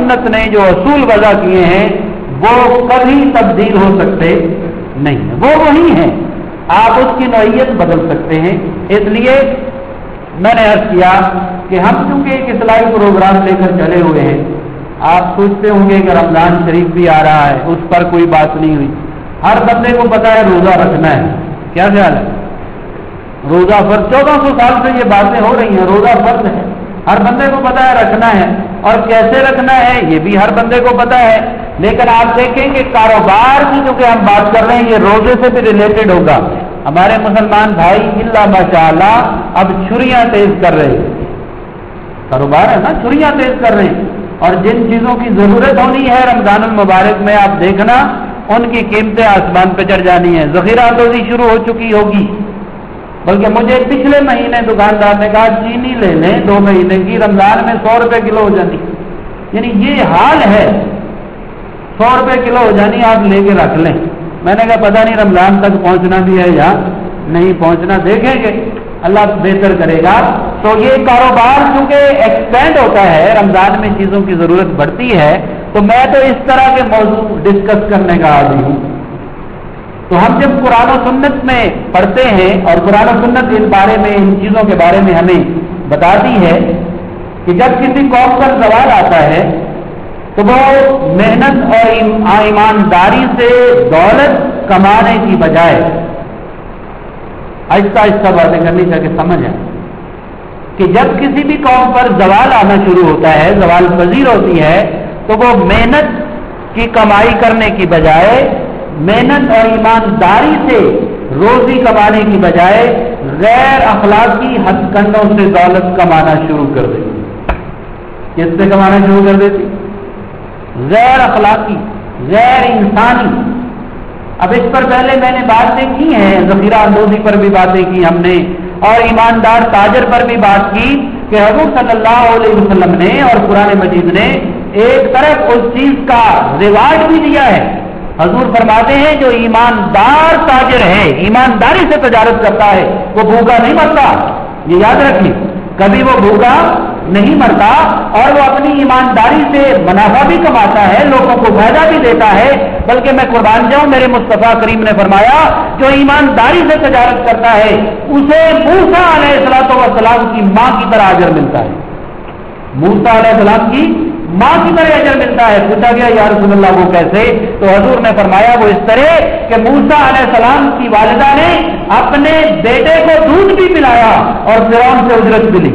سنت نے جو اصول وضع کیے ہیں وہ کبھی تبدیل ہو سکتے نہیں ہیں، وہ وہی ہیں، آپ اس کی نوعیت بدل سکتے ہیں۔ اس لیے میں نے عرض کیا کہ ہم چونکہ ایک اصلاحی پروگرام لے کر چلے ہوئے ہیں، آپ سوچتے ہوں گے کہ رمضان شریف بھی آ رہا ہے، اس پر کوئی بات نہیں ہوئی۔ ہر بندے کو پتا ہے روزہ رکھنا ہے، کیا خیال ہے؟ روزہ فرض، 1400 سال سے یہ باتیں ہو رہی ہیں، روزہ فرض ہے، ہر بندے کو پتا ہے رکھنا ہے، اور کیسے رکھنا ہے یہ بھی ہر بندے کو پتا ہے۔ لیکن آپ دیکھیں کہ کاروبار کی جو کہ ہم بات کر رہے ہیں یہ روزے سے بھی ریلیٹڈ ہوگا۔ ہمارے مسلمان بھائی اللہ ماشاءاللہ اب چھریاں تیز کر رہے ہیں، کاروبار ہے نا، چھریاں تیز کر رہے ہیں، اور جن چیزوں کی ضرورت ہونی ہے رمضان المبارک میں آپ دیکھنا ان کی قیمتیں آسمان پہ چڑھ جانی ہیں، ذخیرہ اندوزی شروع ہو چکی ہوگی۔ بلکہ مجھے پچھلے مہینے دکاندار نے کہا چینی لے لیں 2 مہینے کی، رمضان میں 100 روپے کلو ہو جانی، یعنی یہ حال ہے، 100 روپے کلو ہو جانی، آپ لے کے رکھ لیں۔ میں نے کہا پتہ نہیں رمضان تک پہنچنا بھی ہے یا نہیں پہنچنا، دیکھیں گے، اللہ بہتر کرے گا۔ تو یہ کاروبار چونکہ ایکسپینڈ ہوتا ہے، رمضان میں چیزوں کی ضرورت بڑھتی ہے، تو میں تو اس طرح کے موضوع ڈسکس کرنے کا عادی ہوں۔ تو ہم جب قرآن و سنت میں پڑھتے ہیں اور قرآن و سنت اس بارے میں، ان چیزوں کے بارے میں ہمیں بتاتی ہے کہ جب کسی قوم پر زوال آتا ہے تو وہ محنت اور ایمانداری سے دولت کمانے کی بجائے، آہستہ آہستہ باتیں کرنی چاہیے سمجھ آئے کہ جب کسی بھی قوم پر زوال آنا شروع ہوتا ہے، زوال پذیر ہوتی ہے، تو وہ محنت کی کمائی کرنے کی بجائے، محنت اور ایمانداری سے روزی کمانے کی بجائے غیر اخلاقی ہتھ کنڈوں سے دولت کمانا شروع کر دیتی۔ کس سے کمانا شروع کر دیتی؟ غیر اخلاقی، غیر انسانی۔ اب اس پر پہلے میں نے باتیں کی ہیں، ذخیرہ اندوزی پر بھی باتیں کی ہم نے، اور ایماندار تاجر پر بھی بات کی کہ حضور صلی اللہ علیہ وسلم نے اور قرآن مجید نے ایک طرف اس چیز کا ریوارڈ بھی دیا ہے۔ حضور فرماتے ہیں جو ایماندار تاجر ہے، ایمانداری سے تجارت کرتا ہے، وہ بھوکا نہیں مرتا، یہ یاد رکھیے، کبھی وہ بھوکا نہیں مرتا، اور وہ اپنی ایمانداری سے منافع بھی کماتا ہے، لوگوں کو فائدہ بھی دیتا ہے۔ بلکہ میں قربان جاؤں، میرے مصطفیٰ کریم نے فرمایا جو ایمانداری سے تجارت کرتا ہے اسے موسیٰ علیہ السلام کی ماں کی طرح اجر ملتا ہے، موسیٰ علیہ السلام کی ماں کی طرح اجر ملتا ہے۔ پوچھا گیا یا رسول اللہ وہ کیسے؟ تو حضور نے فرمایا وہ اس طرح کہ موسیٰ علیہ السلام کی والدہ نے اپنے بیٹے کو دودھ بھی پلایا اور فرعون سے اجرت بھی لی،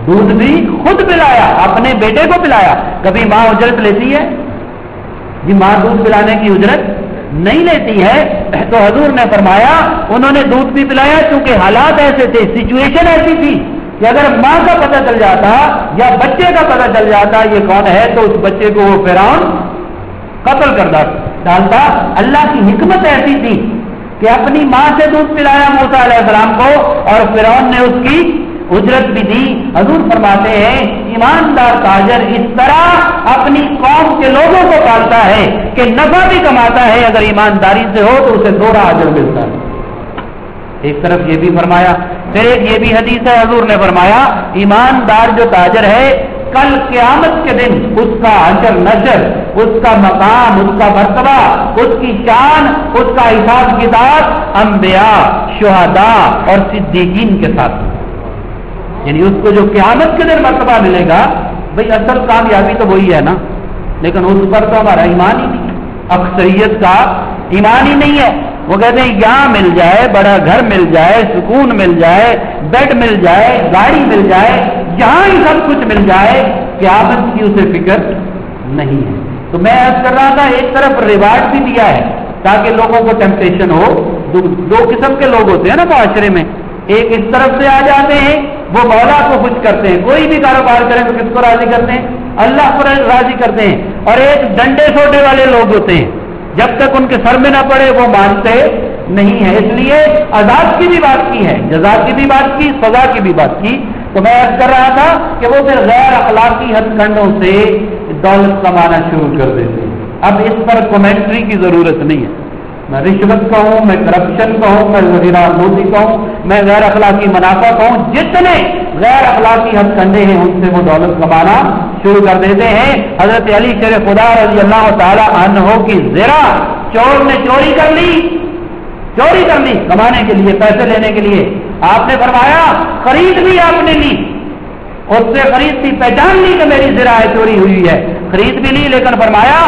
دودھ بھی خود پلایا، اپنے بیٹے کو پلایا۔ کبھی ماں اجرت لیتی ہے؟ جی ماں دودھ پلانے کی اجرت نہیں لیتی ہے۔ تو حضور نے فرمایا انہوں نے دودھ بھی پلایا کیونکہ حالات ایسے تھے، سچویشن ایسی تھی کہ اگر ماں کا پتہ چل جاتا یا بچے کا پتہ چل جاتا یہ کون ہے تو اس بچے کو وہ فرعون قتل کر ڈالتا۔ اللہ کی حکمت ایسی تھی کہ اپنی ماں سے دودھ پلایا موسیٰ علیہ السلام کو، اور فرعون نے اس کی اجرت بھی دی۔ حضور فرماتے ہیں ایماندار تاجر اس طرح اپنی قوم کے لوگوں کو پالتا ہے کہ نفع بھی کماتا ہے، اگر ایمانداری سے ہو تو اسے دوہرا اجر ملتا ہے۔ ایک طرف یہ بھی فرمایا، پھر ایک یہ بھی حدیث ہے، حضور نے فرمایا ایماندار جو تاجر ہے کل قیامت کے دن اس کا اجر نشر، اس کا مقام، اس کا مرتبہ، اس کی شان، اس کا حساب کتاب انبیاء، شہداء اور صدیقین کے ساتھ، یعنی اس کو جو قیامت کے دن مرتبہ ملے گا، بھئی اصل کامیابی تو وہی ہے نا، لیکن اس پر تو ہمارا ایمان ہی نہیں، اکثریت کا ایمان ہی نہیں ہے۔ وہ کہتے ہیں یہاں مل جائے، بڑا گھر مل جائے، سکون مل جائے، بیڈ مل جائے، گاڑی مل جائے، یہاں ہی سب کچھ مل جائے، قیامت کی اسے فکر نہیں ہے۔ تو میں عرض کر رہا تھا ایک طرف ریوارڈ بھی دیا ہے تاکہ لوگوں کو ٹیمپٹیشن ہو۔ دو قسم کے لوگ ہوتے ہیں نا معاشرے میں، ایک اس طرف سے آ جاتے ہیں وہ مولا کو خوش کرتے ہیں، کوئی بھی کاروبار کریں تو کس کو راضی کرتے ہیں؟ اللہ کو راضی کرتے ہیں، اور ایک ڈنڈے سوٹے والے لوگ ہوتے ہیں، جب تک ان کے سر میں نہ پڑے وہ مانتے نہیں ہے۔ اس لیے عذاب کی بھی بات کی ہے، جزا کی بھی بات کی، سزا کی بھی بات کی۔ تو میں عرض کر رہا تھا کہ وہ پھر غیر اخلاقی ہتھ کنڈوں سے دولت کمانا شروع کر دیتے ہیں۔ اب اس پر کومنٹری کی ضرورت نہیں ہے، میں رشوت کہوں، میں کرپشن کہوں، میں ذخیرہ اندوزی کہوں، میں غیر اخلاقی منافع کہوں، جتنے غیر اخلاقی ہتھ کنڈے ہیں ان سے وہ دولت کمانا شروع کر دیتے ہیں. حضرت علی شیر خدا رضی اللہ تعالی عنہ کی زرہ چور نے چوری کر لی کمانے کے لیے، پیسے لینے کے لیے. آپ نے فرمایا خرید لی، آپ نے لی، اس سے خرید لی، پہچان لی کہ میری زرہ چوری ہوئی ہے، خرید بھی لی، لیکن فرمایا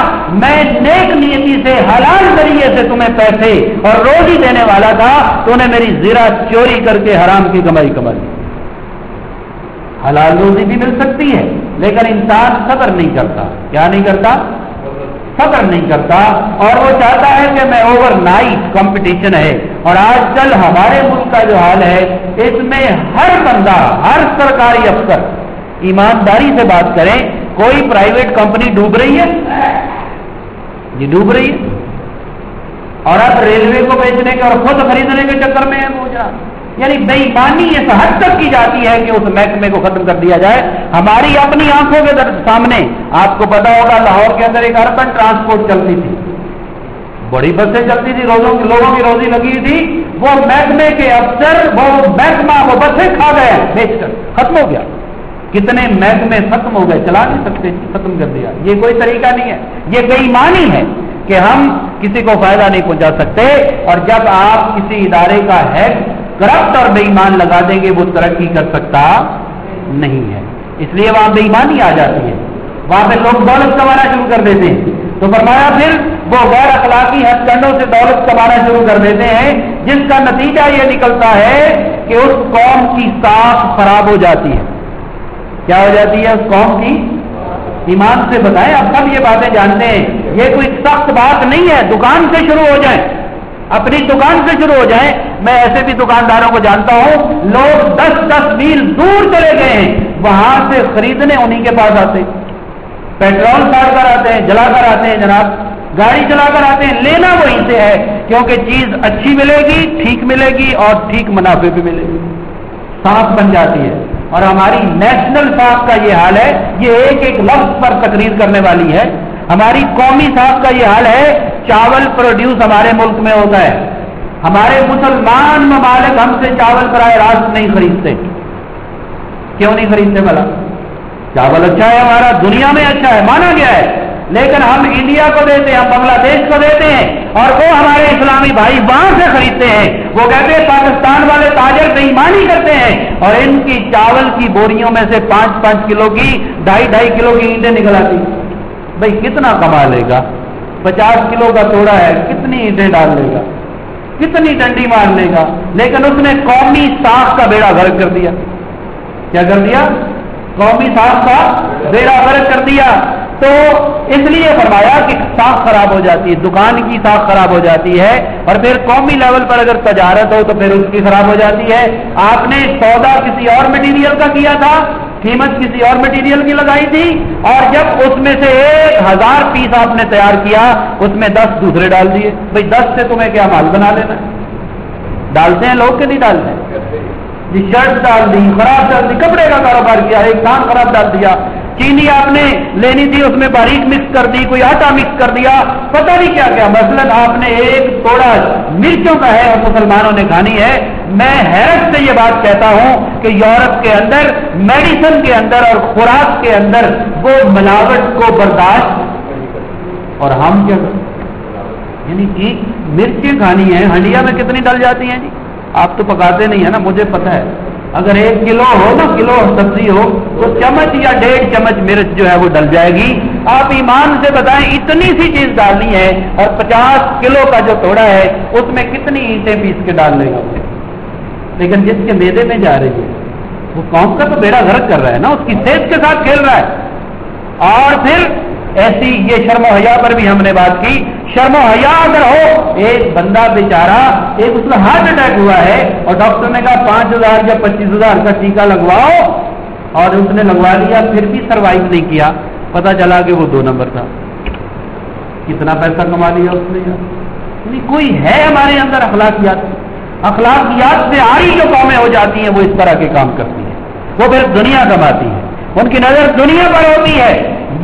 میں نیک نیتی سے حلال ذریعے سے تمہیں پیسے اور روزی دینے والا تھا، تو نے میری زرہ چوری کر کے حرام کی کمائی کما لی. حلال روزی بھی مل سکتی ہے لیکن انسان صبر نہیں کرتا. کیا نہیں کرتا؟ صبر نہیں کرتا، اور وہ چاہتا ہے کہ میں اوور نائٹ کمپٹیشن ہے. اور آج کل ہمارے ملک کا جو حال ہے، اس میں ہر بندہ، ہر سرکاری افسر ایمانداری سے بات کریں، کوئی پرائیویٹ کمپنی ڈوب رہی ہے جی، ڈوب رہی ہے، اور اب ریلوے کو بیچنے کے اور خود خریدنے کے چکر میں ہے وہ جا. یعنی بے ایمانی اس حد تک کی جاتی ہے کہ اس محکمے کو ختم کر دیا جائے. ہماری اپنی آنکھوں کے سامنے آپ کو پتا ہوگا لاہور کے اندر ایک اربن ٹرانسپورٹ چلتی تھی، بڑی بسیں چلتی تھی، لوگوں کی روزی لگی تھی. وہ محکمے کے افسر، وہ محکمہ وہ بسیں کھا گئے بیچ کر، ختم ہو گیا. کتنے محکمے ختم ہو گئے، چلا نہیں سکتے، ختم کر دیا. یہ کوئی طریقہ نہیں ہے، یہ بے ایمانی ہے کہ ہم کسی کو فائدہ نہیں پہنچا سکتے. اور جب آپ کسی ادارے کا ہیڈ کرپٹ اور بے ایمان لگا دیں گے، وہ ترقی کر سکتا نہیں ہے. اس لیے وہاں بے ایمانی آ جاتی ہے، وہاں پہ لوگ دولت کمانا شروع کر دیتے ہیں. تو فرمایا پھر وہ غیر اخلاقی ہتھ کنڈوں سے دولت کمانا شروع کر دیتے ہیں، جس کا نتیجہ یہ نکلتا ہے کہ اس قوم کی ساکھ خراب ہو جاتی ہے. کیا ہو جاتی ہے اس قوم کی؟ ایمان سے بتائیں، اب سب یہ باتیں جانتے ہیں، یہ کوئی سخت بات نہیں ہے. دکان سے شروع ہو جائیں، اپنی دکان سے شروع ہو جائیں. میں ایسے بھی دکانداروں کو جانتا ہوں، لوگ 10-10 میل دور چلے گئے ہیں، وہاں سے خریدنے انہی کے پاس آتے، پیٹرول ساڑ کر آتے ہیں، جلا کر آتے ہیں، جناب گاڑی چلا کر آتے ہیں. لینا وہیں سے ہے، کیونکہ چیز اچھی ملے گی، ٹھیک ملے گی اور ٹھیک منافع بھی ملے گی، صاف بن جاتی ہے. اور ہماری نیشنل صاحب کا یہ حال ہے، یہ ایک ایک لفظ پر تقریر کرنے والی ہے. ہماری قومی صاحب کا یہ حال ہے، چاول پروڈیوس ہمارے ملک میں ہوتا ہے. ہمارے مسلمان ممالک ہم سے چاول براہ راست نہیں خریدتے. کیوں نہیں خریدتے بھلا؟ چاول اچھا ہے ہمارا، دنیا میں اچھا ہے، مانا گیا ہے، لیکن ہم انڈیا کو دیتے ہیں، ہم بنگلہ دیش کو دیتے ہیں، اور وہ ہمارے اسلامی بھائی وہاں سے خریدتے ہیں. وہ کہتے ہیں پاکستان والے تاجر بے ایمانی کرتے ہیں، اور ان کی چاول کی بوریوں میں سے 5-5 کلو کی، 2.5 کلو کی اینٹیں نکل آتی. بھائی کتنا کما لے گا؟ 50 کلو کا توڑا ہے، کتنی اینٹیں ڈال لے گا، کتنی ڈنڈی مار لے گا؟ لیکن اس نے قومی ساکھ کا بیڑا غرق کر دیا. کیا کر دیا؟ قومی ساکھ کا بیڑا غرق کر دیا. تو اس لیے فرمایا کہ ساکھ خراب ہو جاتی ہے، دکان کی ساکھ خراب ہو جاتی ہے، اور پھر قومی لیول پر اگر تجارت ہو تو پھر اس کی خراب ہو جاتی ہے. آپ نے سودا کسی اور مٹیریل کا کیا تھا، قیمت کسی اور مٹیریل کی لگائی تھی، اور جب اس میں سے 1000 پیس آپ نے تیار کیا، اس میں 10 دوسرے ڈال دیے. بھئی 10 سے تمہیں کیا مال بنا لینا؟ ڈالتے ہیں لوگ کہ نہیں ڈالتے ہیں؟ جی شرٹ ڈال دی، خراب ڈال دی، کپڑے کا کاروبار کیا، ایک کام خراب ڈال دیا. چینی آپ نے لینی تھی، اس میں باریک مکس کر دی، کوئی آٹا مکس کر دیا، پتہ نہیں کیا کیا. مثلاً آپ نے ایک توڑا مرچوں کا ہے اور مسلمانوں نے کھانی ہے. میں حیرت سے یہ بات کہتا ہوں کہ یورپ کے اندر میڈیسن کے اندر اور خوراک کے اندر وہ ملاوٹ کو برداشت، اور ہم کیا کریں؟ یعنی ایک مرچیں کھانی ہے، ہنڈیا میں کتنی ڈل جاتی ہیں جی؟ آپ تو پکاتے نہیں ہے نا، مجھے پتہ ہے. اگر 1 کلو ہو نا، کلو سبزی ہو تو چمچ یا 1.5 چمچ مرچ جو ہے وہ ڈل جائے گی. آپ ایمان سے بتائیں اتنی سی چیز ڈالنی ہے، اور 50 کلو کا جو توڑا ہے اس میں کتنی اینٹیں پیس کے ڈال لے گا. لیکن جس کے میدے میں جا رہی ہے وہ قوم کا تو بیڑا غرق کر رہا ہے نا، اس کی صحت کے ساتھ کھیل رہا ہے. اور پھر ایسی یہ شرم و حیا پر بھی ہم نے بات کی. شرم و حیا اگر ہو، ایک بندہ بیچارہ، ایک اس میں ہارٹ اٹیک ہوا ہے اور ڈاکٹر نے کہا 5000 یا 25000 کا ٹیکہ لگواؤ، اور اس نے لگوا لیا، پھر بھی سروائیو نہیں کیا. پتا چلا کہ وہ 2 نمبر تھا. کتنا پیسہ کما لیا اس نے یار. یعنی کوئی ہے ہمارے اندر اخلاقیات سے آری جو قومیں ہو جاتی ہیں وہ اس طرح کے کام کرتی ہیں. وہ پھر دنیا کماتی ہے، ان کی نظر دنیا پر ہوتی ہے.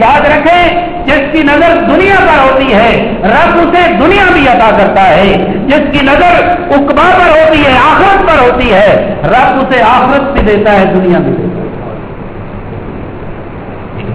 یاد رکھیں، جس کی نظر دنیا پر ہوتی ہے رب اسے دنیا بھی عطا کرتا ہے. جس کی نظر عقبہ پر ہوتی ہے، آخرت پر ہوتی ہے، رب اسے آخرت بھی دیتا ہے، دنیا بھی دیتا ہے.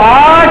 8